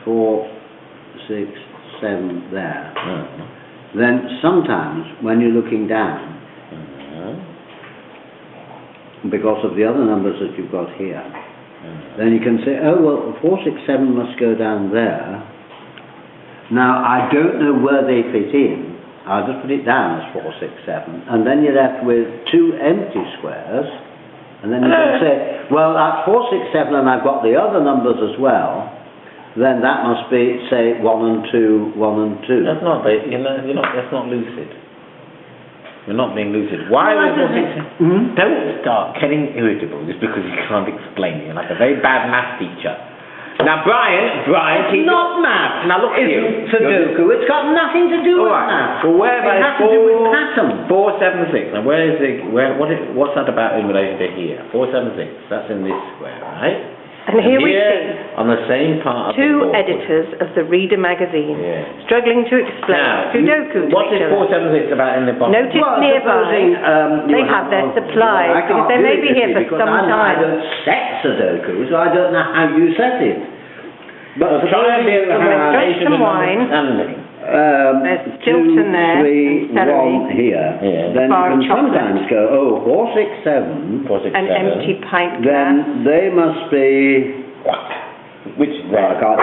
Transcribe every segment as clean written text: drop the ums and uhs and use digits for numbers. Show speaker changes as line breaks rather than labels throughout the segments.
4, 6, 7 there, then sometimes when you're looking down, because of the other numbers that you've got here, then you can say, oh well, 4, 6, 7 must go down there. Now I don't know where they fit in. I'll just put it down as 4, 6, 7, and then you're left with 2 empty squares, and then you can say, well, that's 4, 6, 7, and I've got the other numbers as well. Then that must be, say, 1 and 2, 1 and 2.
That's not, that's not lucid. You're not being lucid. Why
no,
don't start getting irritable just because you can't explain it. You're like a very bad math teacher. Now, Brian,
it's not math.
Now look at you.
Su Doku. It's got nothing to do with math.
Well, where
it has to do with patterns.
4, 7, 6. Now, where is what's that about in relation to here? 4, 7, 6. That's in this square, right?
And here we see
on the same part of
two
the board,
editors of the Reader magazine struggling to explain Su Doku to
what
each
is
other.
4, 7, 6 about in the bottom?
Notice nearby they have their supplies because they may be here for some time.
I don't set Su Doku, so I don't know how you set it. But
try and do some wine. There's Stilton there,
2, 3, 1 here. Then you can sometimes go, oh, 4, 6, 7.
4, 6,
an
7.
empty pint glass.
Then they must be.
Which
well, I can't.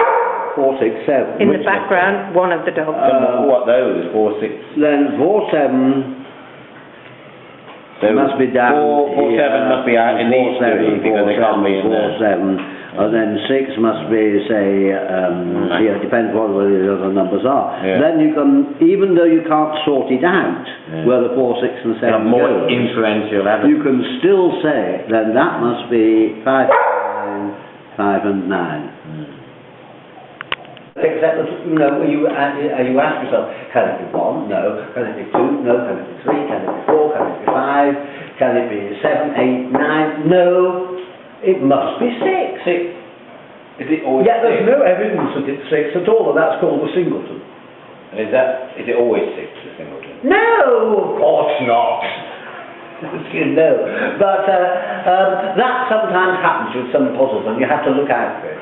4, 6, 7.
In the background, one of the dogs.
What those? 4, 6.
Then 4, 7. They must be down.
4, 7 must be out in these three because they can't be in
4, 7. And then 6 must be, say, here, it depends what the other numbers are. Then you can, even though you can't sort it out, where the 4, 6 and 7
more
goes,
inferential evidence.
you can still say, then that must be 5, 5 and 9. Except that, you know, you ask yourself, can it be 1? No. Can it be 2? No. Can it be 3? Can it be 4? Can it be 5? Can it be 7, 8, 9? No. It must be 6.
6. Is it always
there's no evidence that it's 6 at all, and that's called a singleton.
And is it always 6, a singleton?
No, of course not. You know. But that sometimes happens with some puzzles, and you have to look out for it.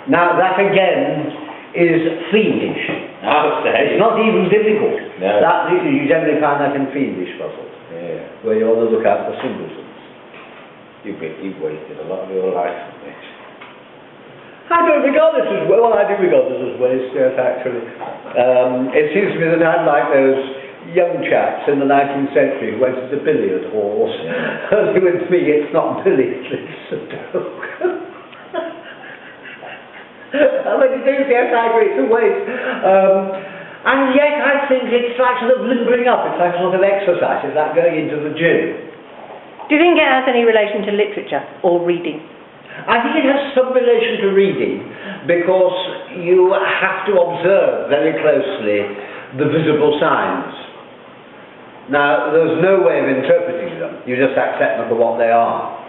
Now, that again is fiendish.
I would say.
It's not even difficult.
No.
You generally find that in fiendish puzzles, where you ought to look out for singletons.
You've wasted a lot of your life on this.
I don't regard this as well. I do regard this as waste, yes, actually. It seems to me that I'm like those young chaps in the 19th century who went to the billiard halls. And with me, it's not billiards, it's Sudoku. I mean, yes, I agree, it's a waste. And yet, I think it's like sort of limbering up. It's like sort of exercise. It's like going into the gym.
Do you think it has any relation to literature or reading?
I think it has some relation to reading because you have to observe very closely the visible signs. Now, there's no way of interpreting them. You just accept them for what they are.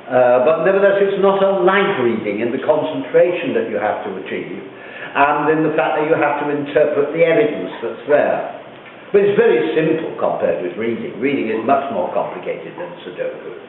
But nevertheless, it's not unlike reading in the concentration that you have to achieve and in the fact that you have to interpret the evidence that's there. But it's very simple compared with reading. Reading is much more complicated than Sudoku.